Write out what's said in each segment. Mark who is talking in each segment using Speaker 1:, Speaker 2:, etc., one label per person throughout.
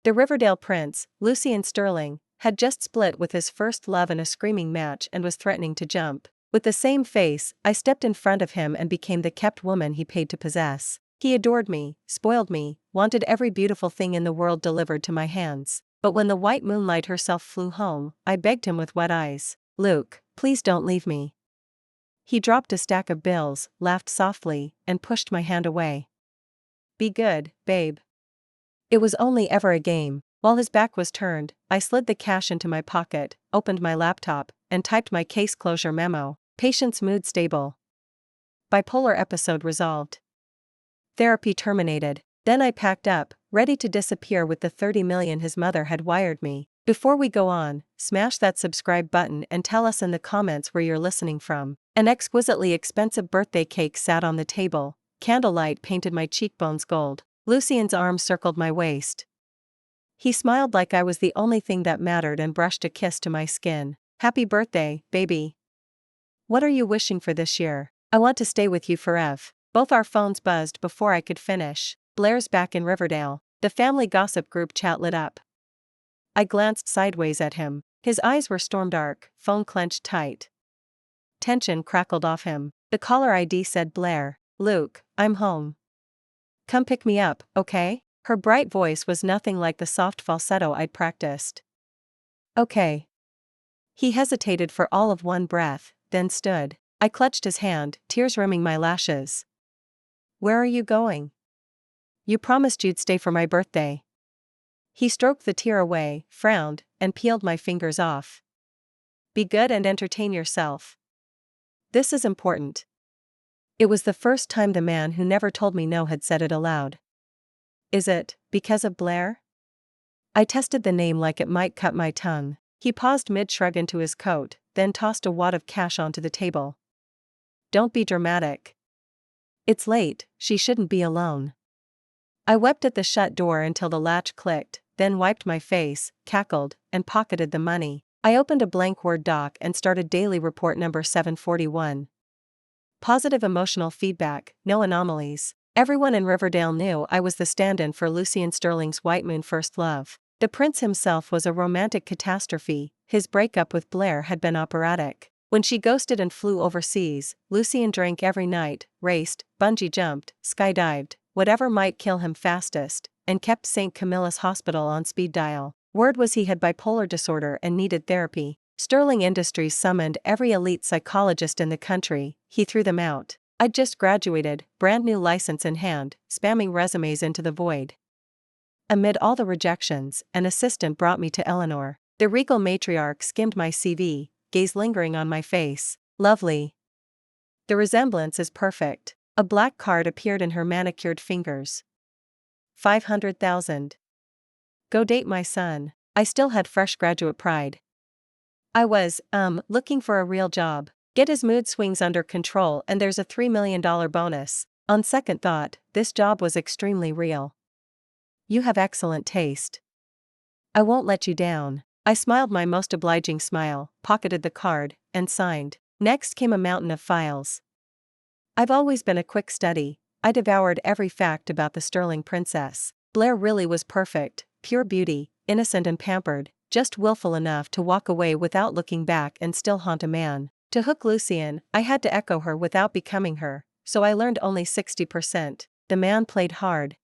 Speaker 1: The Riverdale prince, Lucian Sterling, had just split with his first love in a screaming match and was threatening to jump. With the same face, I stepped in front of him and became the kept woman he paid to possess. He adored me, spoiled me, wanted every beautiful thing in the world delivered to my hands. But when the white moonlight herself flew home, I begged him with wet eyes, "Luke, please don't leave me." He dropped a stack of bills, laughed softly, and pushed my hand away. "Be good, babe. It was only ever a game." While his back was turned, I slid the cash into my pocket, opened my laptop, and typed my case closure memo. Patient's mood stable. Bipolar episode resolved. Therapy terminated. Then I packed up, ready to disappear with the $30 million his mother had wired me. Before we go on, smash that subscribe button and tell us in the comments where you're listening from. An exquisitely expensive birthday cake sat on the table. Candlelight painted my cheekbones gold. Lucian's arm circled my waist. He smiled like I was the only thing that mattered and brushed a kiss to my skin. "Happy birthday, baby. What are you wishing for this year?" "I want to stay with you forever." Both our phones buzzed before I could finish. Blair's back in Riverdale. The family gossip group chat lit up. I glanced sideways at him. His eyes were storm dark, phone clenched tight. Tension crackled off him. The caller ID said Blair. "Luke, I'm home. Come pick me up, okay?" Her bright voice was nothing like the soft falsetto I'd practiced. "Okay." He hesitated for all of one breath, then stood. I clutched his hand, tears rimming my lashes. "Where are you going? You promised you'd stay for my birthday." He stroked the tear away, frowned, and peeled my fingers off. "Be good and entertain yourself. This is important." It was the first time the man who never told me no had said it aloud. "Is it, because of Blair?" I tested the name like it might cut my tongue. He paused mid-shrug into his coat, then tossed a wad of cash onto the table. "Don't be dramatic. It's late, she shouldn't be alone." I wept at the shut door until the latch clicked, then wiped my face, cackled, and pocketed the money. I opened a blank Word doc and started daily report number 741. Positive emotional feedback, no anomalies. Everyone in Riverdale knew I was the stand-in for Lucian Sterling's White Moon first love. The prince himself was a romantic catastrophe. His breakup with Blair had been operatic. When she ghosted and flew overseas, Lucian drank every night, raced, bungee jumped, skydived, whatever might kill him fastest, and kept St. Camilla's Hospital on speed dial. Word was he had bipolar disorder and needed therapy. Sterling Industries summoned every elite psychologist in the country. He threw them out. I'd just graduated, brand new license in hand, spamming resumes into the void. Amid all the rejections, an assistant brought me to Eleanor. The regal matriarch skimmed my CV, gaze lingering on my face. "Lovely. The resemblance is perfect." A black card appeared in her manicured fingers. 500,000. Go date my son. I still had fresh graduate pride. I was, looking for a real job. Get his mood swings under control and there's a $3 million bonus. On second thought, this job was extremely real. You have excellent taste. I won't let you down. I smiled my most obliging smile, pocketed the card, and signed. Next came a mountain of files. I've always been a quick study. I devoured every fact about the Sterling princess. Blair really was perfect, pure beauty, innocent and pampered, just willful enough to walk away without looking back and still haunt a man. To hook Lucian, I had to echo her without becoming her, so I learned only 60%. The man played hard.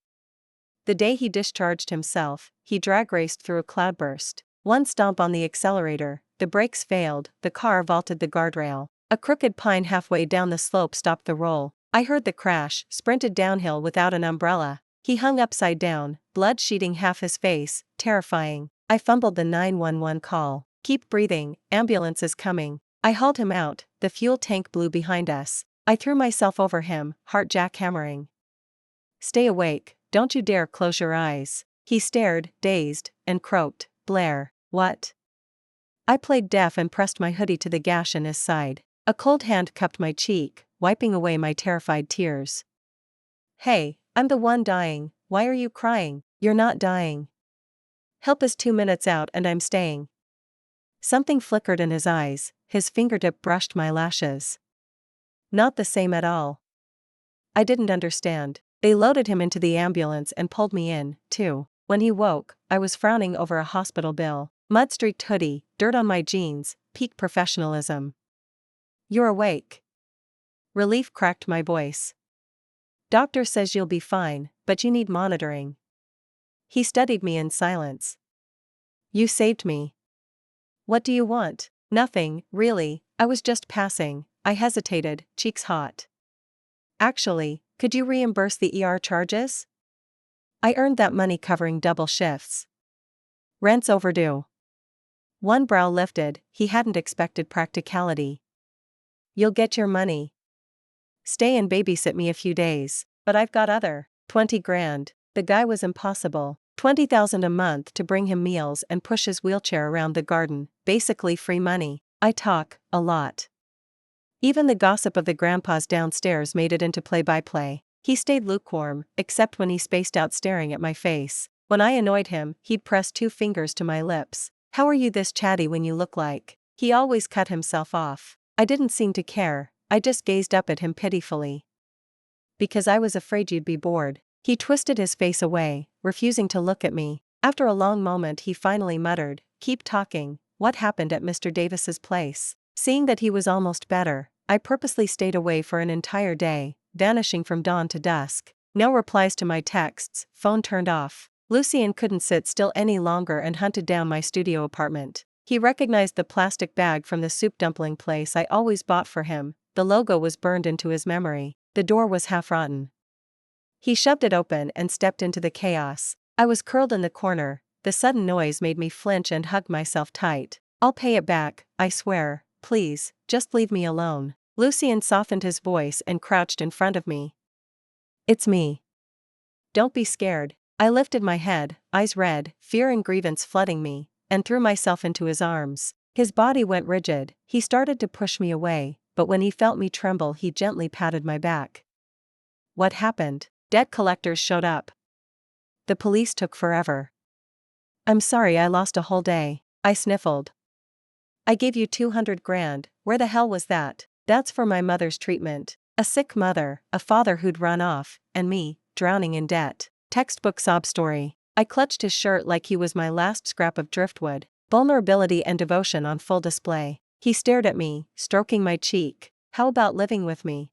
Speaker 1: The day he discharged himself, he drag raced through a cloudburst. One stomp on the accelerator, the brakes failed, the car vaulted the guardrail. A crooked pine halfway down the slope stopped the roll. I heard the crash, sprinted downhill without an umbrella. He hung upside down, blood sheeting half his face, terrifying. I fumbled the 911 call. "Keep breathing, ambulance is coming." I hauled him out, the fuel tank blew behind us. I threw myself over him, heart jackhammering. "Stay awake, don't you dare close your eyes." He stared, dazed, and croaked, "Blair, what?" I played deaf and pressed my hoodie to the gash in his side. A cold hand cupped my cheek, wiping away my terrified tears. "Hey, I'm the one dying, why are you crying?" "You're not dying. Help is 2 minutes out and I'm staying." Something flickered in his eyes, his fingertip brushed my lashes. "Not the same at all." I didn't understand. They loaded him into the ambulance and pulled me in, too. When he woke, I was frowning over a hospital bill. Mud-streaked hoodie, dirt on my jeans, peak professionalism. "You're awake." Relief cracked my voice. "Doctor says you'll be fine, but you need monitoring." He studied me in silence. "You saved me." "What do you want?" "Nothing, really, I was just passing." I hesitated, cheeks hot. "Actually, could you reimburse the ER charges? I earned that money covering double shifts." "Rent's overdue." One brow lifted, he hadn't expected practicality. "You'll get your money. Stay and babysit me a few days, but I've got other." 20 grand. The guy was impossible. 20,000 a month to bring him meals and push his wheelchair around the garden, basically free money. I talk a lot. Even the gossip of the grandpas downstairs made it into play-by-play. He stayed lukewarm, except when he spaced out staring at my face. When I annoyed him, he'd press 2 fingers to my lips. "How are you this chatty when you look like?" He always cut himself off. I didn't seem to care, I just gazed up at him pitifully. "Because I was afraid you'd be bored." He twisted his face away, refusing to look at me. After a long moment he finally muttered, "Keep talking, what happened at Mr. Davis's place?" Seeing that he was almost better, I purposely stayed away for an entire day, vanishing from dawn to dusk. No replies to my texts, phone turned off. Lucien couldn't sit still any longer and hunted down my studio apartment. He recognized the plastic bag from the soup dumpling place I always bought for him. The logo was burned into his memory. The door was half rotten. He shoved it open and stepped into the chaos. I was curled in the corner. The sudden noise made me flinch and hug myself tight. "I'll pay it back, I swear. Please, just leave me alone." Lucien softened his voice and crouched in front of me. "It's me. Don't be scared." I lifted my head, eyes red, fear and grievance flooding me, and threw myself into his arms. His body went rigid. He started to push me away, but when he felt me tremble he gently patted my back. "What happened?" "Debt collectors showed up. The police took forever." "I'm sorry I lost a whole day." I sniffled. "I gave you 200 grand, where the hell was that?" "That's for my mother's treatment." A sick mother, a father who'd run off, and me, drowning in debt. Textbook sob story. I clutched his shirt like he was my last scrap of driftwood. Vulnerability and devotion on full display. He stared at me, stroking my cheek. "How about living with me?"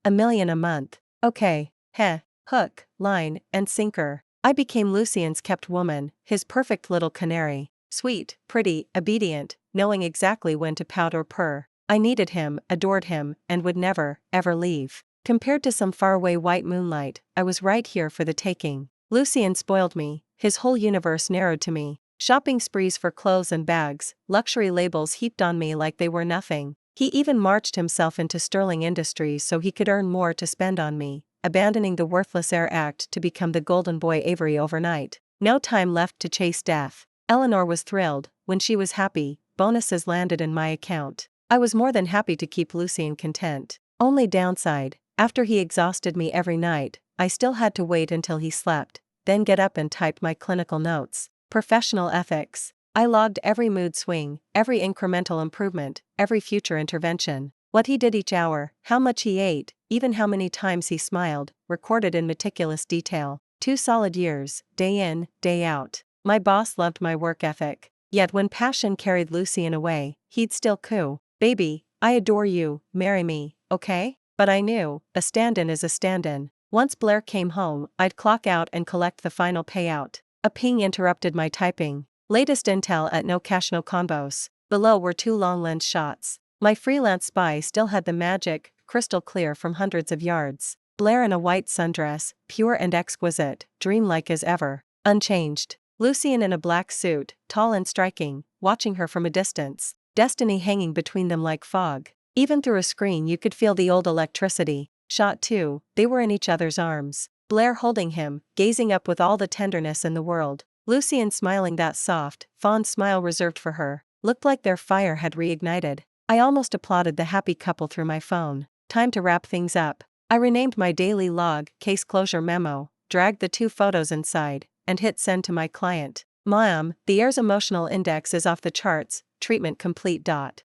Speaker 1: $1 million a month. "Okay." Heh. Hook, line, and sinker. I became Lucien's kept woman, his perfect little canary. Sweet, pretty, obedient, knowing exactly when to pout or purr. I needed him, adored him, and would never, ever leave. Compared to some faraway white moonlight, I was right here for the taking. Lucien spoiled me, his whole universe narrowed to me. Shopping sprees for clothes and bags, luxury labels heaped on me like they were nothing. He even marched himself into Sterling Industries so he could earn more to spend on me, abandoning the worthless heir act to become the golden boy Avery overnight. No time left to chase death. Eleanor was thrilled. When she was happy, bonuses landed in my account. I was more than happy to keep Lucien content. Only downside, after he exhausted me every night, I still had to wait until he slept, then get up and type my clinical notes. Professional ethics. I logged every mood swing, every incremental improvement, every future intervention. What he did each hour, how much he ate, even how many times he smiled, recorded in meticulous detail. 2 solid years, day in, day out. My boss loved my work ethic. Yet when passion carried Lucien away, he'd still coo. "Baby, I adore you, marry me, okay?" But I knew, a stand-in is a stand-in. Once Blair came home, I'd clock out and collect the final payout. A ping interrupted my typing. Latest intel at No Cash No Combos. Below were 2 long lens shots. My freelance spy still had the magic, crystal clear from hundreds of yards. Blair in a white sundress, pure and exquisite, dreamlike as ever, unchanged. Lucien in a black suit, tall and striking, watching her from a distance. Destiny hanging between them like fog. Even through a screen you could feel the old electricity. Shot 2, they were in each other's arms. Blair holding him, gazing up with all the tenderness in the world. Lucien smiling that soft, fond smile reserved for her. Looked like their fire had reignited. I almost applauded the happy couple through my phone. Time to wrap things up. I renamed my daily log, case closure memo, dragged the 2 photos inside, and hit send to my client. "Ma'am, the heir's emotional index is off the charts, treatment complete.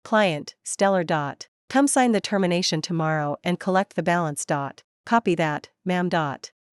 Speaker 1: Client, stellar. Come sign the termination tomorrow and collect the balance. Copy that, ma'am.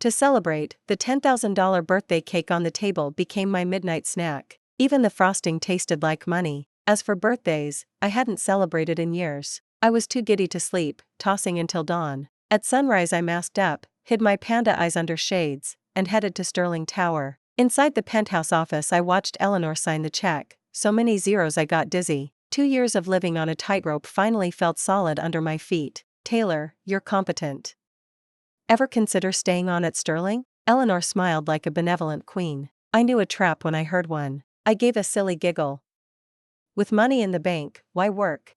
Speaker 1: To celebrate, the $10,000 birthday cake on the table became my midnight snack. Even the frosting tasted like money. As for birthdays, I hadn't celebrated in years. I was too giddy to sleep, tossing until dawn. At sunrise I masked up, hid my panda eyes under shades, and headed to Sterling Tower. Inside the penthouse office I watched Eleanor sign the check. So many zeros I got dizzy. 2 years of living on a tightrope finally felt solid under my feet. Taylor, you're competent. Ever consider staying on at Sterling? Eleanor smiled like a benevolent queen. I knew a trap when I heard one. I gave a silly giggle. With money in the bank, why work?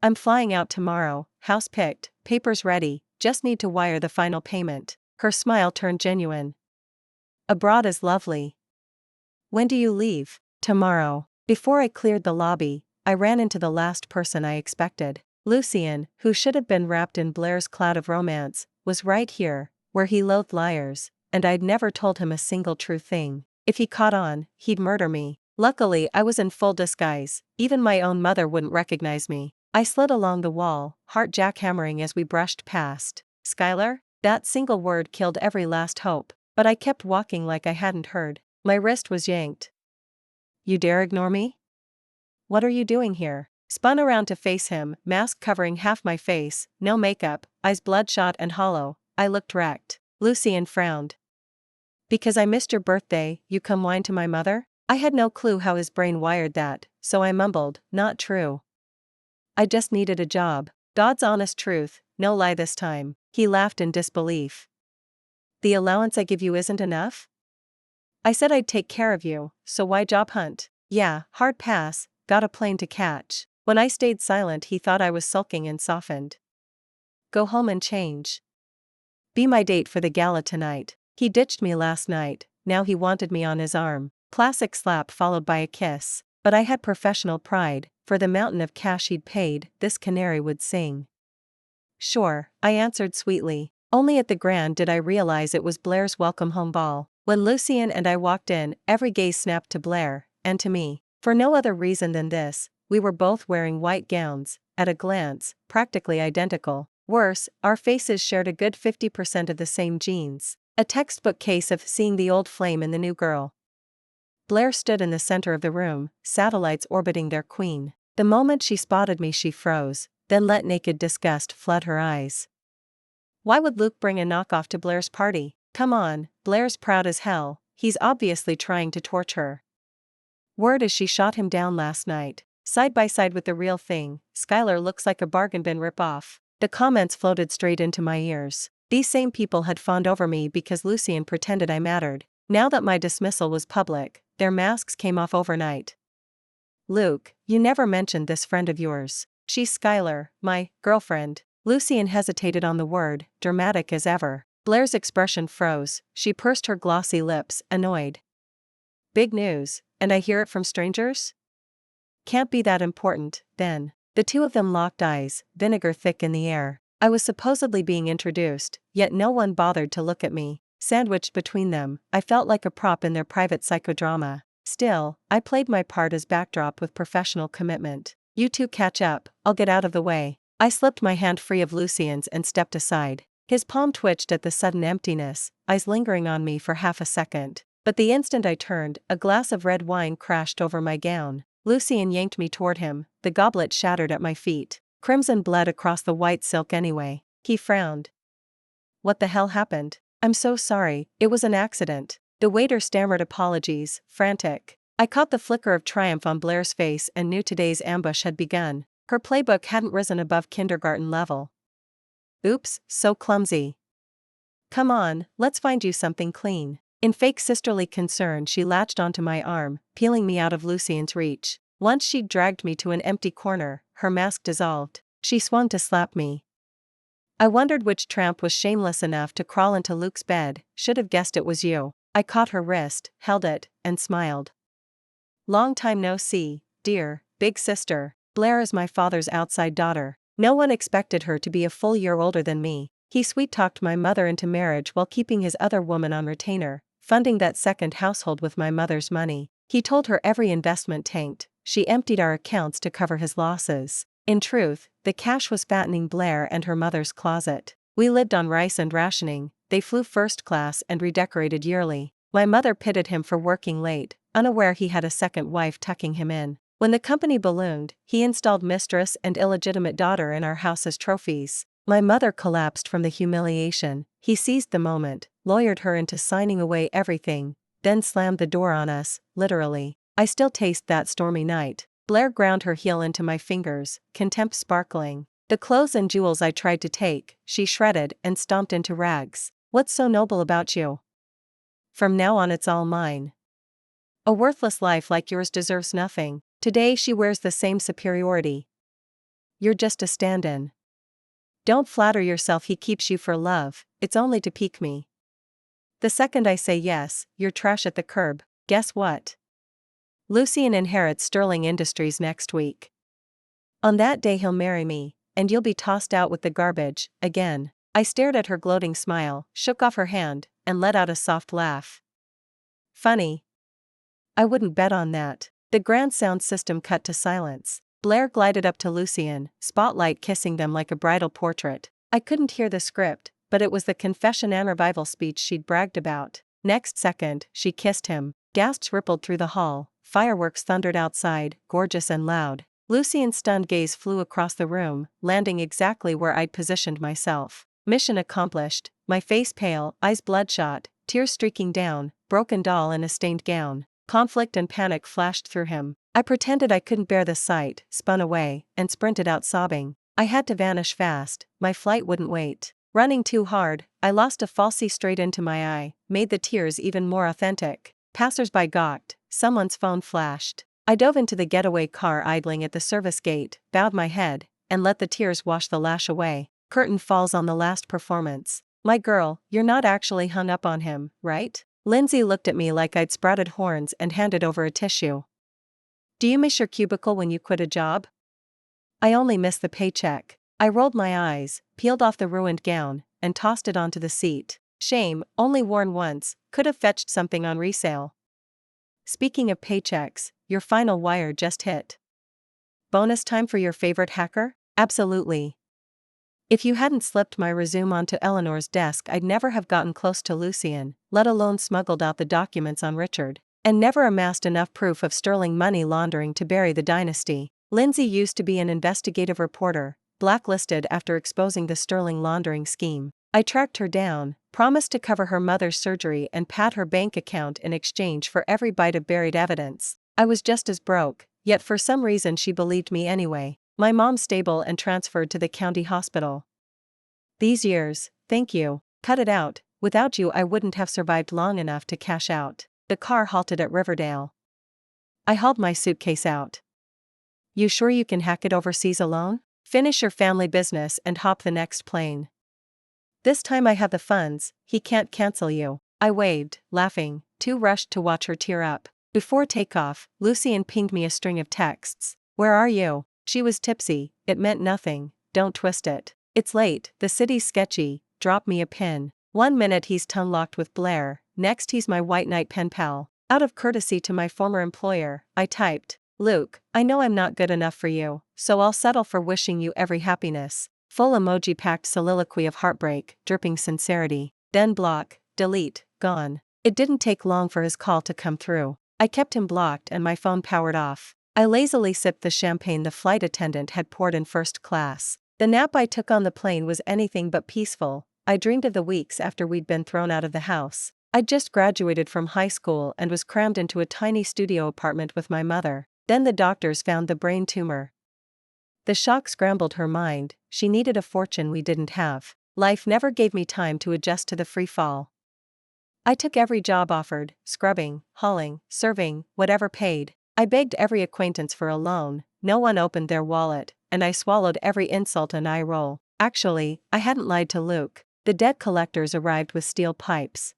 Speaker 1: I'm flying out tomorrow, house picked, papers ready, just need to wire the final payment. Her smile turned genuine. Abroad is lovely. When do you leave? Tomorrow. Before I cleared the lobby, I ran into the last person I expected. Lucien, who should have been wrapped in Blair's cloud of romance, was right here, where he loathed liars, and I'd never told him a single true thing. If he caught on, he'd murder me. Luckily, I was in full disguise. Even my own mother wouldn't recognize me. I slid along the wall, heart jackhammering as we brushed past. Skylar? That single word killed every last hope, but I kept walking like I hadn't heard. My wrist was yanked. You dare ignore me? What are you doing here? Spun around to face him, mask covering half my face, no makeup, eyes bloodshot and hollow. I looked wrecked. Lucien frowned. Because I missed your birthday, you come whine to my mother? I had no clue how his brain wired that, so I mumbled, not true. I just needed a job. God's honest truth, no lie this time. He laughed in disbelief. The allowance I give you isn't enough? I said I'd take care of you, so why job hunt? Yeah, hard pass, got a plane to catch. When I stayed silent he thought I was sulking and softened. Go home and change. Be my date for the gala tonight. He ditched me last night, now he wanted me on his arm. Classic slap followed by a kiss. But I had professional pride. For the mountain of cash he'd paid, this canary would sing. Sure, I answered sweetly. Only at the Grand did I realize it was Blair's welcome home ball. When Lucien and I walked in, every gaze snapped to Blair, and to me. For no other reason than this, we were both wearing white gowns, at a glance, practically identical. Worse, our faces shared a good 50% of the same genes. A textbook case of seeing the old flame in the new girl. Blair stood in the center of the room, satellites orbiting their queen. The moment she spotted me she froze, then let naked disgust flood her eyes. Why would Luke bring a knockoff to Blair's party? Come on, Blair's proud as hell, he's obviously trying to torch her. Word is she shot him down last night. Side by side with the real thing, Skylar looks like a bargain bin ripoff. The comments floated straight into my ears. These same people had fawned over me because Lucien pretended I mattered. Now that my dismissal was public, their masks came off overnight. Luke, you never mentioned this friend of yours. She's Skylar, my girlfriend. Lucien hesitated on the word, dramatic as ever. Blair's expression froze, she pursed her glossy lips, annoyed. Big news, and I hear it from strangers? Can't be that important, then. The two of them locked eyes, vinegar thick in the air. I was supposedly being introduced, yet no one bothered to look at me. Sandwiched between them, I felt like a prop in their private psychodrama. Still, I played my part as backdrop with professional commitment. You two catch up, I'll get out of the way. I slipped my hand free of Lucien's and stepped aside. His palm twitched at the sudden emptiness, eyes lingering on me for half a second. But the instant I turned, a glass of red wine crashed over my gown. Lucien yanked me toward him, the goblet shattered at my feet. Crimson bled across the white silk anyway. He frowned. What the hell happened? I'm so sorry, it was an accident. The waiter stammered apologies, frantic. I caught the flicker of triumph on Blair's face and knew today's ambush had begun. Her playbook hadn't risen above kindergarten level. Oops, so clumsy. Come on, let's find you something clean. In fake sisterly concern she latched onto my arm, peeling me out of Lucien's reach. Once she'd dragged me to an empty corner, her mask dissolved. She swung to slap me. I wondered which tramp was shameless enough to crawl into Luke's bed, should have guessed it was you. I caught her wrist, held it, and smiled. Long time no see, dear, big sister. Blair is my father's outside daughter. No one expected her to be a full year older than me. He sweet-talked my mother into marriage while keeping his other woman on retainer, funding that second household with my mother's money. He told her every investment tanked. She emptied our accounts to cover his losses. In truth, the cash was fattening Blair and her mother's closet. We lived on rice and rationing, they flew first class and redecorated yearly. My mother pitied him for working late, unaware he had a second wife tucking him in. When the company ballooned, he installed mistress and illegitimate daughter in our house as trophies. My mother collapsed from the humiliation. He seized the moment, lawyered her into signing away everything, then slammed the door on us, literally. I still taste that stormy night. Blair ground her heel into my fingers, contempt sparkling. The clothes and jewels I tried to take, she shredded and stomped into rags. What's so noble about you? From now on it's all mine. A worthless life like yours deserves nothing. Today she wears the same superiority. You're just a stand-in. Don't flatter yourself he keeps you for love, it's only to pique me. The second I say yes, you're trash at the curb. Guess what? Lucien inherits Sterling Industries next week. On that day he'll marry me, and you'll be tossed out with the garbage, again. I stared at her gloating smile, shook off her hand, and let out a soft laugh. Funny. I wouldn't bet on that. The grand sound system cut to silence. Blair glided up to Lucien, spotlight kissing them like a bridal portrait. I couldn't hear the script, but it was the confession and revival speech she'd bragged about. Next second, she kissed him. Gasps rippled through the hall, fireworks thundered outside, gorgeous and loud. Lucien's stunned gaze flew across the room, landing exactly where I'd positioned myself. Mission accomplished, my face pale, eyes bloodshot, tears streaking down, broken doll in a stained gown. Conflict and panic flashed through him. I pretended I couldn't bear the sight, spun away, and sprinted out sobbing. I had to vanish fast, my flight wouldn't wait. Running too hard, I lost a falsie straight into my eye, made the tears even more authentic. Passers-by gawked, someone's phone flashed. I dove into the getaway car idling at the service gate, bowed my head, and let the tears wash the lash away. Curtain falls on the last performance. My girl, you're not actually hung up on him, right? Lindsay looked at me like I'd sprouted horns and handed over a tissue. Do you miss your cubicle when you quit a job? I only miss the paycheck. I rolled my eyes, peeled off the ruined gown, and tossed it onto the seat. Shame, only worn once, could have fetched something on resale. Speaking of paychecks, your final wire just hit. Bonus time for your favorite hacker? Absolutely. If you hadn't slipped my resume onto Eleanor's desk, I'd never have gotten close to Lucien, let alone smuggled out the documents on Richard, and never amassed enough proof of Sterling money laundering to bury the dynasty. Lindsay used to be an investigative reporter, blacklisted after exposing the Sterling laundering scheme. I tracked her down, promised to cover her mother's surgery and pad her bank account in exchange for every bite of buried evidence. I was just as broke, yet for some reason she believed me anyway. My mom stable and transferred to the county hospital. These years, thank you, cut it out, without you I wouldn't have survived long enough to cash out. The car halted at Riverdale. I hauled my suitcase out. You sure you can hack it overseas alone? Finish your family business and hop the next plane. This time I have the funds, he can't cancel you. I waved, laughing, too rushed to watch her tear up. Before takeoff, Lucien pinged me a string of texts. Where are you? She was tipsy, it meant nothing, don't twist it. It's late, the city's sketchy, drop me a pin. 1 minute he's tongue-locked with Blair, next he's my white knight pen pal. Out of courtesy to my former employer, I typed, Luke, I know I'm not good enough for you, so I'll settle for wishing you every happiness. Full emoji-packed soliloquy of heartbreak, dripping sincerity. Then block, delete, gone. It didn't take long for his call to come through. I kept him blocked and my phone powered off. I lazily sipped the champagne the flight attendant had poured in first class. The nap I took on the plane was anything but peaceful. I dreamed of the weeks after we'd been thrown out of the house. I'd just graduated from high school and was crammed into a tiny studio apartment with my mother. Then the doctors found the brain tumor. The shock scrambled her mind, she needed a fortune we didn't have. Life never gave me time to adjust to the free fall. I took every job offered, scrubbing, hauling, serving, whatever paid. I begged every acquaintance for a loan, no one opened their wallet, and I swallowed every insult and eye roll. Actually, I hadn't lied to Luke. The debt collectors arrived with steel pipes.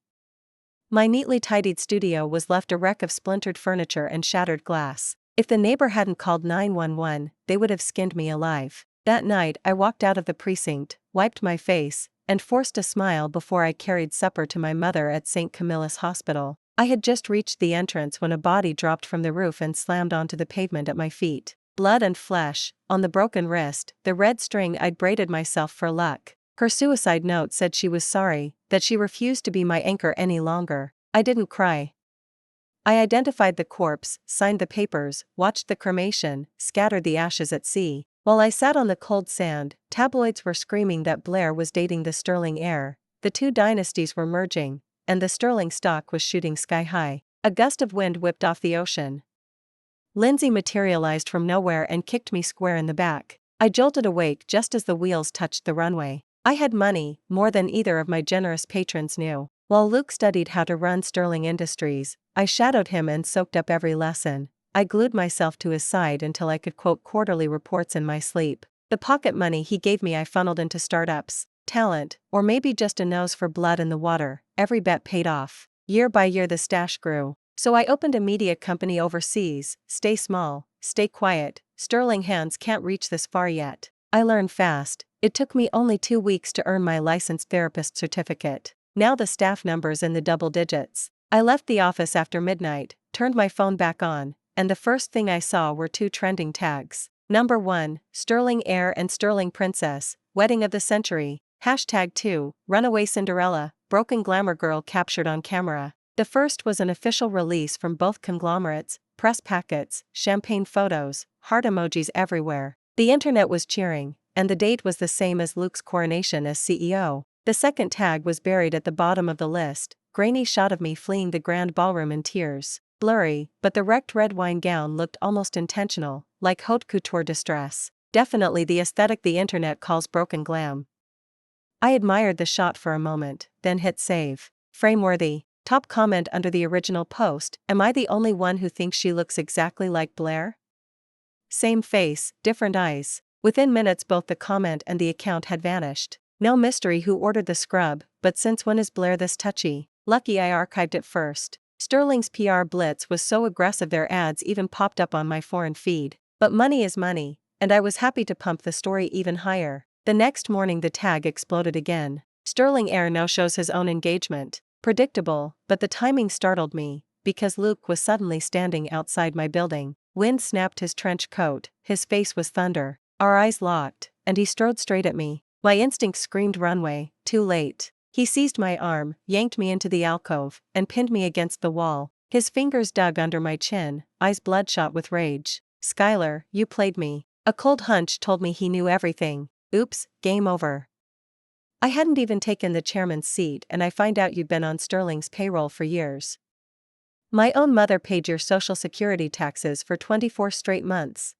Speaker 1: My neatly tidied studio was left a wreck of splintered furniture and shattered glass. If the neighbor hadn't called 911, they would have skinned me alive. That night I walked out of the precinct, wiped my face, and forced a smile before I carried supper to my mother at St. Camillus Hospital. I had just reached the entrance when a body dropped from the roof and slammed onto the pavement at my feet. Blood and flesh, on the broken wrist, the red string I'd braided myself for luck. Her suicide note said she was sorry, that she refused to be my anchor any longer. I didn't cry. I identified the corpse, signed the papers, watched the cremation, scattered the ashes at sea. While I sat on the cold sand, tabloids were screaming that Blair was dating the sterling heir, the two dynasties were merging, and the sterling stock was shooting sky high. A gust of wind whipped off the ocean. Lindsay materialized from nowhere and kicked me square in the back. I jolted awake just as the wheels touched the runway. I had money, more than either of my generous patrons knew. While Luke studied how to run Sterling Industries, I shadowed him and soaked up every lesson. I glued myself to his side until I could quote quarterly reports in my sleep. The pocket money he gave me I funneled into startups, talent, or maybe just a nose for blood in the water. Every bet paid off. Year by year the stash grew. So I opened a media company overseas. Stay small, stay quiet, Sterling hands can't reach this far yet. I learned fast. It took me only 2 weeks to earn my licensed therapist certificate. Now the staff number's in the double digits. I left the office after midnight, turned my phone back on, and the first thing I saw were 2 trending tags. Number 1, Sterling Heir and Sterling Princess, Wedding of the Century. #2, Runaway Cinderella, Broken Glamour Girl captured on camera. The first was an official release from both conglomerates, press packets, champagne photos, heart emojis everywhere. The internet was cheering, and the date was the same as Luke's coronation as CEO. The second tag was buried at the bottom of the list, grainy shot of me fleeing the grand ballroom in tears. Blurry, but the wrecked red wine gown looked almost intentional, like haute couture distress. Definitely the aesthetic the internet calls broken glam. I admired the shot for a moment, then hit save. Frameworthy. Top comment under the original post, am I the only one who thinks she looks exactly like Blair? Same face, different eyes. Within minutes both the comment and the account had vanished. No mystery who ordered the scrub, but since when is Blair this touchy? Lucky I archived it first. Sterling's PR blitz was so aggressive their ads even popped up on my foreign feed. But money is money, and I was happy to pump the story even higher. The next morning the tag exploded again. Sterling Heir now shows his own engagement. Predictable, but the timing startled me, because Luke was suddenly standing outside my building. Wind snapped his trench coat, his face was thunder. Our eyes locked, and he strode straight at me. My instinct screamed runway, too late. He seized my arm, yanked me into the alcove, and pinned me against the wall. His fingers dug under my chin, eyes bloodshot with rage. Skylar, you played me. A cold hunch told me he knew everything. Oops, game over. I hadn't even taken the chairman's seat and I find out you'd been on Sterling's payroll for years. My own mother paid your social security taxes for 24 straight months.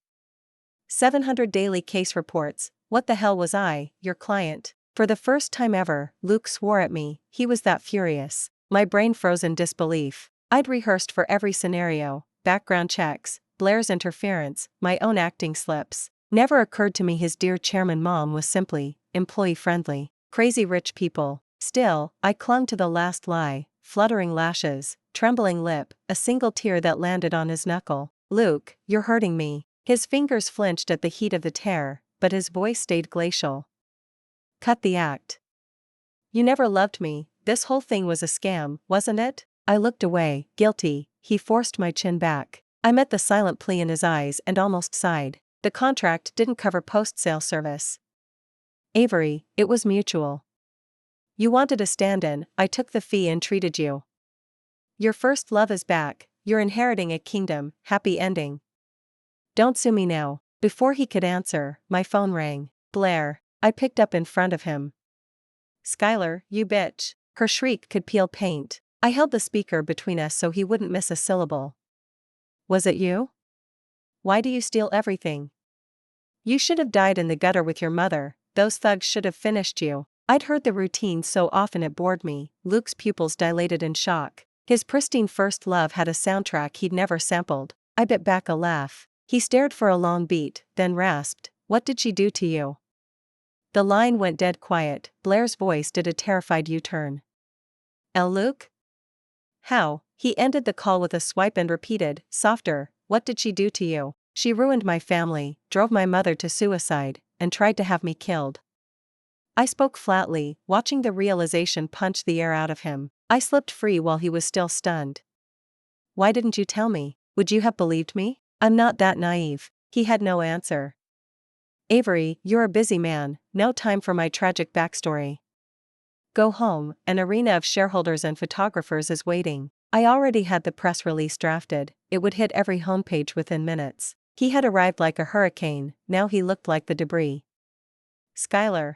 Speaker 1: 700 daily case reports. What the hell was I, your client? For the first time ever, Luke swore at me. He was that furious. My brain froze in disbelief. I'd rehearsed for every scenario, background checks, Blair's interference, my own acting slips. Never occurred to me his dear chairman mom was simply employee-friendly. Crazy rich people. Still, I clung to the last lie, fluttering lashes, trembling lip, a single tear that landed on his knuckle. Luke, you're hurting me. His fingers flinched at the heat of the tear, but his voice stayed glacial. Cut the act. You never loved me, this whole thing was a scam, wasn't it? I looked away, guilty. He forced my chin back. I met the silent plea in his eyes and almost sighed. The contract didn't cover post-sale service. Avery, it was mutual. You wanted a stand-in, I took the fee and treated you. Your first love is back, you're inheriting a kingdom, happy ending. Don't sue me now. Before he could answer, my phone rang. Blair. I picked up in front of him. Skylar, you bitch. Her shriek could peel paint. I held the speaker between us so he wouldn't miss a syllable. Was it you? Why do you steal everything? You should have died in the gutter with your mother. Those thugs should have finished you. I'd heard the routine so often it bored me. Luke's pupils dilated in shock. His pristine first love had a soundtrack he'd never sampled. I bit back a laugh. He stared for a long beat, then rasped, "What did she do to you?" The line went dead quiet. Blair's voice did a terrified U-turn. Luke? How? He ended the call with a swipe and repeated, softer, "What did she do to you?" She ruined my family, drove my mother to suicide, and tried to have me killed. I spoke flatly, watching the realization punch the air out of him. I slipped free while he was still stunned. Why didn't you tell me? Would you have believed me? I'm not that naive. He had no answer. Avery, you're a busy man, no time for my tragic backstory. Go home, an arena of shareholders and photographers is waiting. I already had the press release drafted, it would hit every homepage within minutes. He had arrived like a hurricane, now he looked like the debris. Skylar.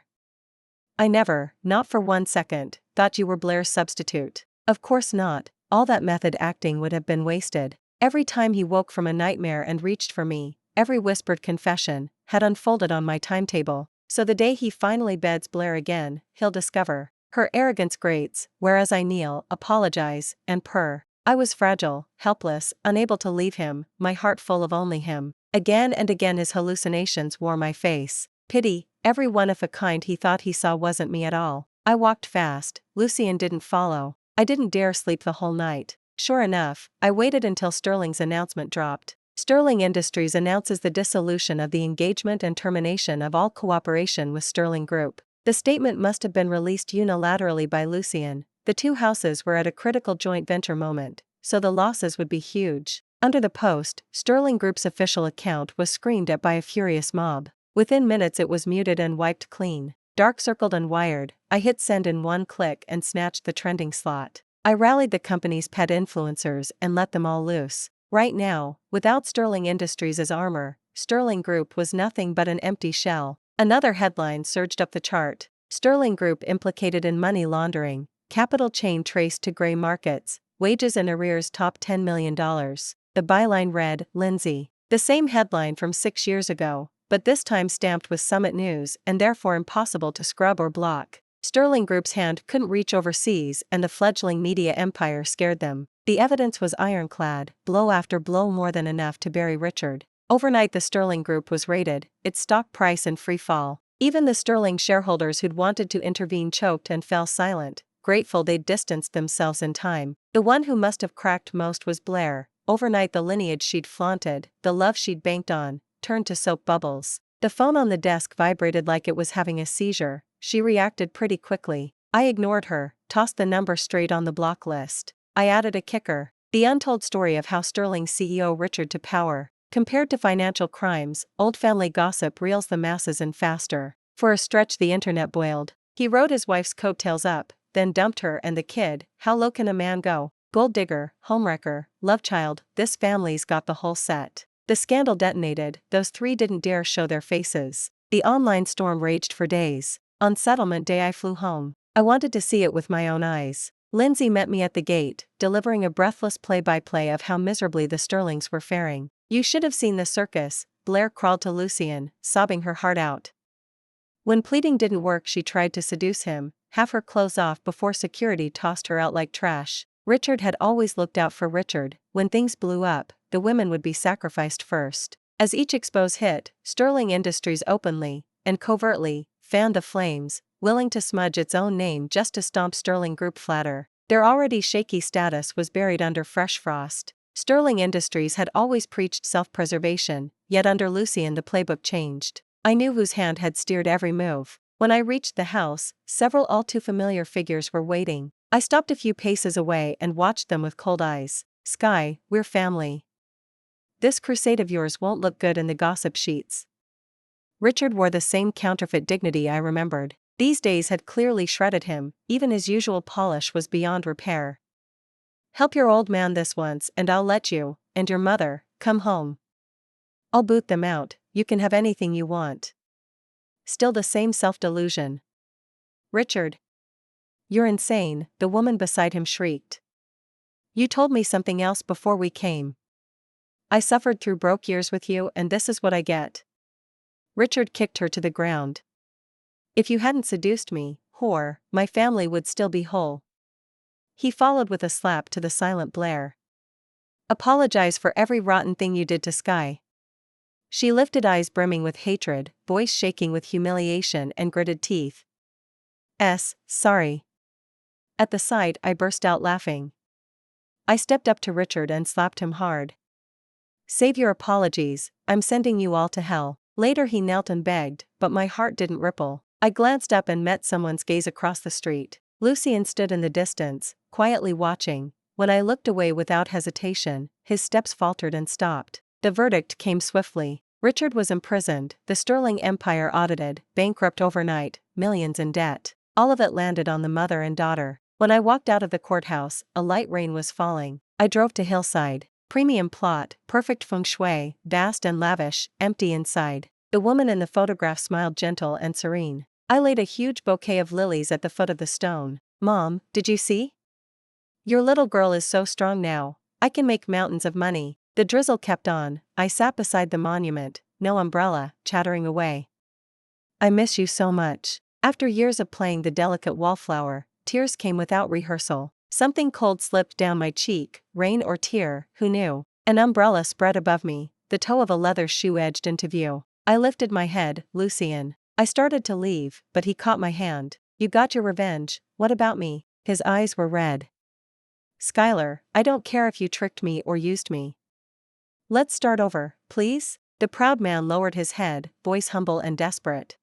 Speaker 1: I never, not for 1 second, thought you were Blair's substitute. Of course not, all that method acting would have been wasted. Every time he woke from a nightmare and reached for me, every whispered confession had unfolded on my timetable. So the day he finally beds Blair again, he'll discover. Her arrogance grates, whereas I kneel, apologize, and purr. I was fragile, helpless, unable to leave him, my heart full of only him. Again and again his hallucinations wore my face. Pity, every one of a kind he thought he saw wasn't me at all. I walked fast, Lucien didn't follow. I didn't dare sleep the whole night. Sure enough, I waited until Sterling's announcement dropped. Sterling Industries announces the dissolution of the engagement and termination of all cooperation with Sterling Group. The statement must have been released unilaterally by Lucien. The two houses were at a critical joint venture moment, so the losses would be huge. Under the post, Sterling Group's official account was screamed at by a furious mob. Within minutes it was muted and wiped clean. Dark-circled and wired, I hit send in one click and snatched the trending slot. I rallied the company's pet influencers and let them all loose. Right now, without Sterling Industries as armor, Sterling Group was nothing but an empty shell. Another headline surged up the chart. Sterling Group implicated in money laundering, capital chain traced to gray markets, wages and arrears top $10 million. The byline read, Lindsay. The same headline from 6 years ago, but this time stamped with Summit News and therefore impossible to scrub or block. Sterling Group's hand couldn't reach overseas and the fledgling media empire scared them. The evidence was ironclad, blow after blow more than enough to bury Richard. Overnight the Sterling Group was raided, its stock price in free fall. Even the Sterling shareholders who'd wanted to intervene choked and fell silent, grateful they'd distanced themselves in time. The one who must have cracked most was Blair. Overnight the lineage she'd flaunted, the love she'd banked on, turned to soap bubbles. The phone on the desk vibrated like it was having a seizure. She reacted pretty quickly. I ignored her, tossed the number straight on the block list. I added a kicker. The untold story of how Sterling's CEO Richard to power. Compared to financial crimes, old family gossip reels the masses in faster. For a stretch the internet boiled. He rode his wife's coattails up, then dumped her and the kid. How low can a man go? Gold digger, homewrecker, love child, this family's got the whole set. The scandal detonated, those three didn't dare show their faces. The online storm raged for days. On settlement day I flew home. I wanted to see it with my own eyes. Lindsay met me at the gate, delivering a breathless play-by-play of how miserably the Sterlings were faring. You should have seen the circus, Blair crawled to Lucien, sobbing her heart out. When pleading didn't work she tried to seduce him, have her clothes off before security tossed her out like trash. Richard had always looked out for Richard. When things blew up, the women would be sacrificed first. As each expose hit, Sterling Industries openly, and covertly, fanned the flames, willing to smudge its own name just to stomp Sterling Group flatter. Their already shaky status was buried under fresh frost. Sterling Industries had always preached self-preservation, yet under Lucien the playbook changed. I knew whose hand had steered every move. When I reached the house, several all too familiar figures were waiting. I stopped a few paces away and watched them with cold eyes. Sky, we're family. This crusade of yours won't look good in the gossip sheets. Richard wore the same counterfeit dignity I remembered. These days had clearly shredded him, even his usual polish was beyond repair. Help your old man this once and I'll let you, and your mother, come home. I'll boot them out, you can have anything you want. Still the same self-delusion. Richard. You're insane, the woman beside him shrieked. You told me something else before we came. I suffered through broke years with you and this is what I get. Richard kicked her to the ground. If you hadn't seduced me, whore, my family would still be whole. He followed with a slap to the silent Blair. Apologize for every rotten thing you did to Sky. She lifted eyes brimming with hatred, voice shaking with humiliation and gritted teeth. Sorry. At the sight I burst out laughing. I stepped up to Richard and slapped him hard. Save your apologies, I'm sending you all to hell. Later he knelt and begged, but my heart didn't ripple. I glanced up and met someone's gaze across the street. Lucien stood in the distance, quietly watching. When I looked away without hesitation, his steps faltered and stopped. The verdict came swiftly. Richard was imprisoned, the Sterling Empire audited, bankrupt overnight, millions in debt. All of it landed on the mother and daughter. When I walked out of the courthouse, a light rain was falling. I drove to Hillside. Premium plot, perfect feng shui, vast and lavish, empty inside. The woman in the photograph smiled gentle and serene. I laid a huge bouquet of lilies at the foot of the stone. Mom, did you see? Your little girl is so strong now. I can make mountains of money. The drizzle kept on. I sat beside the monument, no umbrella, chattering away. I miss you so much. After years of playing the delicate wallflower, tears came without rehearsal. Something cold slipped down my cheek, rain or tear, who knew? An umbrella spread above me, the toe of a leather shoe edged into view. I lifted my head, Lucien. I started to leave, but he caught my hand. You got your revenge, what about me? His eyes were red. Skylar, I don't care if you tricked me or used me. Let's start over, please? The proud man lowered his head, voice humble and desperate.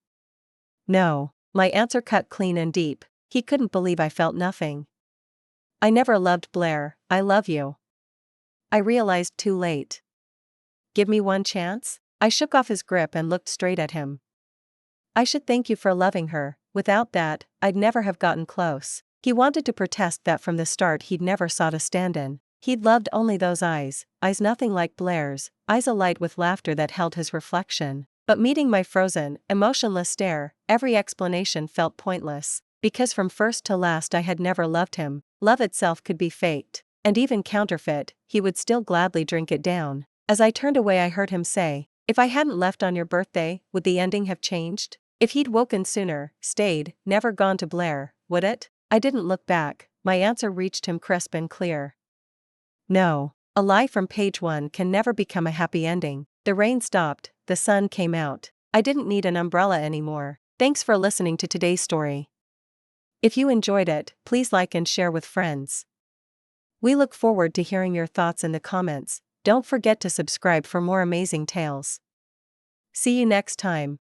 Speaker 1: No. My answer cut clean and deep. He couldn't believe I felt nothing. I never loved Blair, I love you. I realized too late. Give me one chance? I shook off his grip and looked straight at him. I should thank you for loving her, without that, I'd never have gotten close. He wanted to protest that from the start he'd never sought a stand-in. He'd loved only those eyes nothing like Blair's, eyes alight with laughter that held his reflection. But meeting my frozen, emotionless stare, every explanation felt pointless, because from first to last I had never loved him. Love itself could be faked, and even counterfeit, he would still gladly drink it down. As I turned away I heard him say, if I hadn't left on your birthday, would the ending have changed? If he'd woken sooner, stayed, never gone to Blair, would it? I didn't look back, my answer reached him crisp and clear. No. A lie from page 1 can never become a happy ending. The rain stopped, the sun came out. I didn't need an umbrella anymore. Thanks for listening to today's story. If you enjoyed it, please like and share with friends. We look forward to hearing your thoughts in the comments. Don't forget to subscribe for more amazing tales. See you next time.